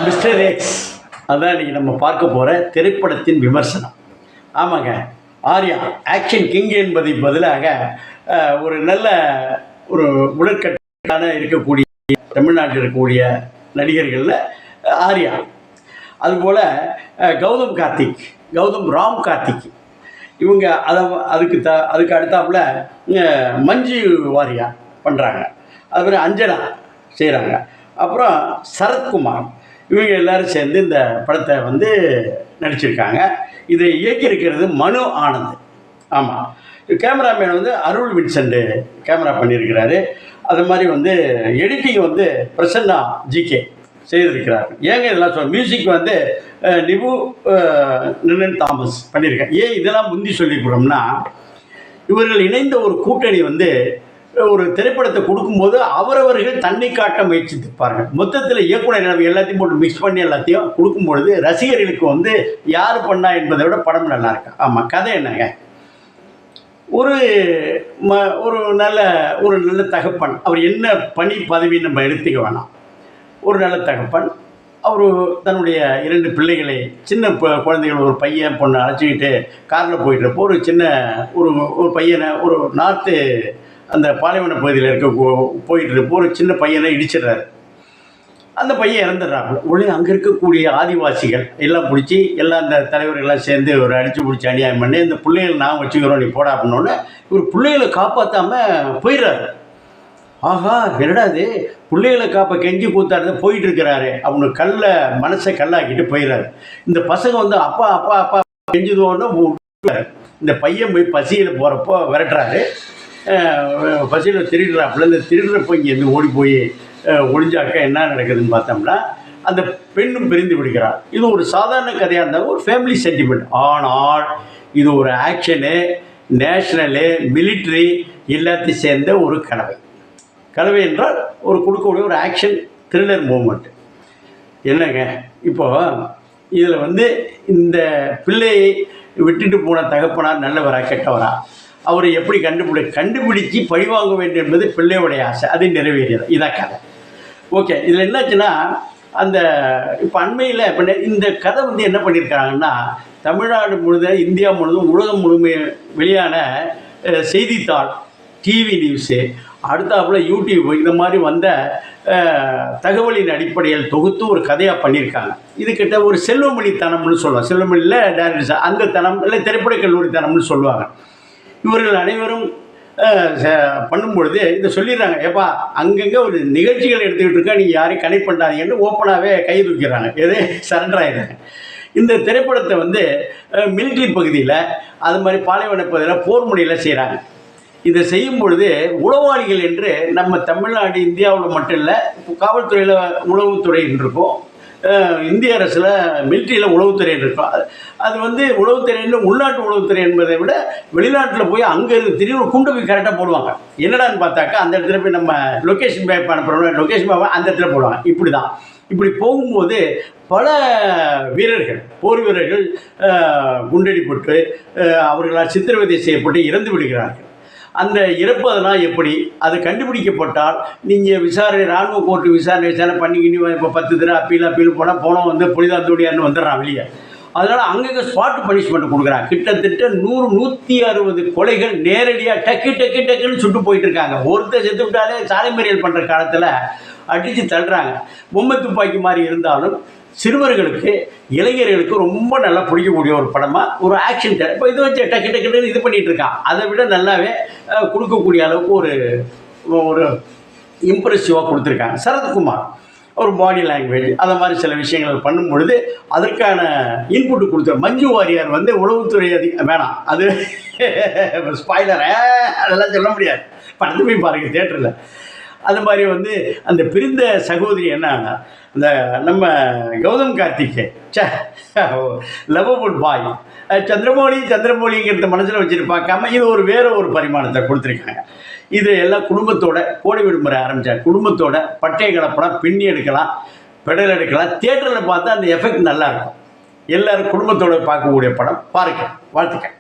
Mister X அதான் இன்றைக்கி நம்ம பார்க்க போகிற திரைப்படத்தின் விமர்சனம். ஆமாங்க, ஆர்யா ஆக்ஷன் கிங் என்பதை பதிலாக ஒரு நல்ல ஒரு உடற்கட்டான இருக்கக்கூடிய தமிழ்நாட்டில் இருக்கக்கூடிய நடிகர்களில் ஆர்யா, அதுபோல் கௌதம் ராம் கார்த்திக் இவங்க அதுக்கு அடுத்தாப்புல மஞ்சு வாரியா பண்ணுறாங்க. அதுமாதிரி அஞ்சனா செய்கிறாங்க. அப்புறம் சரத்குமார் இவங்க எல்லோரும் சேர்ந்து இந்த படத்தை நடிச்சிருக்காங்க. இதை இயக்கியிருக்கிறது மனு ஆனந்த். ஆமாம், கேமராமேன் அருள் வின்சென்ட் கேமரா பண்ணியிருக்கிறாரு. அது மாதிரி எடிட்டிங் பிரசன்னா ஜிகே செய்திருக்கிறார். ஏங்க இதெல்லாம் மியூசிக் நிபு நினன் தாமஸ் பண்ணியிருக்கேன். ஏன் இதெல்லாம் முந்தி சொல்லிக்கிறோம்னா, இவர்கள் இணைந்த ஒரு கூட்டணி ஒரு திரைப்படத்தை கொடுக்கும்போது அவரவர்கள் தன்னை காட்ட முயற்சித்திருப்பார்கள். மொத்தத்தில் இயக்குனர் எல்லாத்தையும் போட்டு மிக்ஸ் பண்ணி எல்லாத்தையும் கொடுக்கும்பொழுது ரசிகர்களுக்கு யார் பண்ணா என்பதை விட படம் நல்லா இருக்கு. ஆமாம், கதை என்னங்க, ஒரு நல்ல தகப்பன். அவர் என்ன பணி பதவி நம்ம எடுத்துக்க வேணாம். ஒரு நல்ல தகப்பன். அவர் தன்னுடைய 2 பிள்ளைகளை, சின்ன குழந்தைகள், ஒரு பையன் பொண்ணை அழைச்சிக்கிட்டு காரில் போயிட்டுருப்போ ஒரு பையனை ஒரு நார்த்து அந்த பாலைவன பகுதியில் போயிட்டுருப்போ ஒரு சின்ன பையனை இடிச்சிடுறாரு. அந்த பையன் இறந்துடுறாப்புல. உடனே அங்கே இருக்கக்கூடிய ஆதிவாசிகள் எல்லாம் பிடிச்சி அந்த தலைவர்கள்லாம் சேர்ந்து ஒரு அடித்து பிடிச்சி அநியாயம் பண்ணி இந்த பிள்ளைகளை நான் வச்சுக்கிறோம், நீ போடா அப்படின்னோடனே இவர் பிள்ளைகளை காப்பாற்றாமல் போயிடுறாரு. ஆஹா, என்னடா இது, பிள்ளைகளை காப்ப கெஞ்சி கூத்தாடுறது போயிட்டு இருக்கிறாரு அப்படின்னு மனசை கல்லாக்கிட்டு போயிடுறாரு. இந்த பசங்க அப்பா அப்பா அப்பா கெஞ்சுதோன்னு இந்த பையன் போய் பசியில் போகிறப்போ விரட்டுறாரு. பசியில் திருடுறாப்புல. இந்த திருடுறப்போ இங்கேருந்து ஓடி போய் ஒளிஞ்சாக்க என்ன நடக்குதுன்னு பார்த்தோம்னா, அந்த பெண்ணும் பிரிந்து விடுகிறார். இது ஒரு சாதாரண கதையாக இருந்தால் ஒரு ஃபேமிலி சென்டிமெண்ட். ஆனால் இது ஒரு ஆக்ஷனு, நேஷ்னலு, மிலிட்ரி எல்லாத்தையும் சேர்ந்த ஒரு கலவை என்றால் ஒரு கொடுக்கக்கூடிய ஒரு ஆக்ஷன் த்ரில்லர் மூமெண்ட். என்னங்க இப்போது இதில் இந்த பிள்ளையை விட்டுட்டு போன தகப்பனார் நல்லவரா கெட்டவரா, அவரை எப்படி கண்டுபிடிச்சி பழிவாங்க வேண்டும் என்பது பிள்ளையுடைய ஆசை. அது நிறைவேறியது. இதான் கதை. ஓகே, இதில் என்னாச்சுன்னா, இப்போ அண்மையில் இப்போ இந்த கதை என்ன பண்ணியிருக்காங்கன்னா, தமிழ்நாடு முழுதும் இந்தியா முழுதும் உலகம் வெளியான செய்தித்தாள், டிவி நியூஸு, அடுத்தாப்புல யூடியூப், இந்த மாதிரி தகவலின் அடிப்படையில் தொகுத்து ஒரு கதையாக பண்ணியிருக்காங்க. இதுக்கிட்ட ஒரு செல்வமணித்தனம்னு சொல்லுவாங்க. செல்வமணியில் டேரக்டர் அந்த தனம் இல்லை திரைப்படக் கல்லூரி தனம்னு சொல்லுவாங்க. இவர்கள் அனைவரும் பண்ணும்பொழுது இதை சொல்லிடுறாங்க, ஏப்பா அங்கங்கே ஒரு நிகழ்ச்சிகள் எடுத்துக்கிட்டு இருக்கா, நீங்கள் யாரையும் கனெக்ட் பண்ணாதீங்கன்னு ஓப்பனாகவே கை தூக்கிறாங்க. எது சரண்டர் ஆகிடுறாங்க. இந்த திரைப்படத்தை மிலிட்ரி பகுதியில், அது மாதிரி பாலைவன பகுதியில், போர் முனையில் செய்கிறாங்க. இதை செய்யும் பொழுது உளவாளிகள் என்று நம்ம தமிழ்நாடு இந்தியாவில் மட்டும் இல்லை, காவல்துறையில் உளவுத்துறைன்னு இருக்கும், இந்திய அரசில் மிலிட்ரியில் உளவுத்துறை இருக்கும். அது உளவுத்துறைன்னு உள்நாட்டு உளவுத்துறை என்பதை விட வெளிநாட்டில் போய் அங்கே திடீர்னு குண்டு போய் கரெக்டாக போடுவாங்க. என்னடான்னு பார்த்தாக்கா அந்த இடத்துல போய் நம்ம லொக்கேஷன் மேப் அனுப்புகிறோம், லொக்கேஷன் மேப் அந்த இடத்துல போடுவாங்க. இப்படி போகும்போது பல வீரர்கள், போர் வீரர்கள் குண்டடிப்பட்டு அவர்களால் சித்திரவதை செய்யப்பட்டு இறந்து விடுகிறார்கள். அந்த இறப்பு அதெல்லாம் எப்படி அது கண்டுபிடிக்கப்பட்டால் நீங்கள் விசாரணை, இராணுவ கோர்ட்டு விசாரணை பண்ணிக்கிட்டு இப்போ 10 தடவை அப்பீல் போனால் புனிதாத்தோடியான்னு வந்துடுறான் வெளியே. அதனால் அங்கங்கே ஸ்பாட் பனிஷ்மெண்ட் கொடுக்குறாங்க. கிட்டத்தட்ட 100-160 கொலைகள் நேரடியாக டக்குன்னு சுட்டு போயிட்டுருக்காங்க. ஒருத்தர் செத்து விட்டாலே சாலை மறியல் பண்ணுற காலத்தில் அடித்து தள்ளுறாங்க. பொம்மை துப்பாக்கி மாதிரி இருந்தாலும் சிறுவர்களுக்கு, இளைஞர்களுக்கு ரொம்ப நல்லா பிடிக்கக்கூடிய ஒரு படமாக ஒரு ஆக்ஷன். இப்போ இது வச்சு டக்குன்னு இது பண்ணிகிட்டு இருக்கான். அதை விட நல்லாவே கொடுக்கக்கூடிய அளவுக்கு ஒரு இம்ப்ரெசிவாக கொடுத்துருக்காங்க. சரத்குமார் ஒரு பாடி லாங்குவேஜ் அதை மாதிரி சில விஷயங்கள் பண்ணும் பொழுது அதற்கான இன்புட்டு கொடுத்தார். மஞ்சு வாரியார் உளவுத்துறை வேணாம், அது ஸ்பாய்லர், அதெல்லாம் சொல்ல முடியாது. படத்து போய் பாருங்கள் தியேட்டரில். அது மாதிரி அந்த பிரிந்த சகோதரி என்னன்னா, இந்த நம்ம கௌதம் கார்த்திகே லவ்வபுல் பாய் சந்திரமௌலிங்கிறத மனசில் வச்சுட்டு பார்க்காம இது வேற ஒரு பரிமாணத்தை கொடுத்துருக்காங்க. இது எல்லாம் குடும்பத்தோட கோடை விடுமுறை ஆரம்பித்தார். குடும்பத்தோட பட்டையை கலப்பலாம், பின்னி எடுக்கலாம், பெடல் எடுக்கலாம். தியேட்டரில் பார்த்தா அந்த எஃபெக்ட் நல்லாயிருக்கும். எல்லோரும் குடும்பத்தோடு பார்க்கக்கூடிய படம். பாருங்கள், வாழ்த்துக்கள்.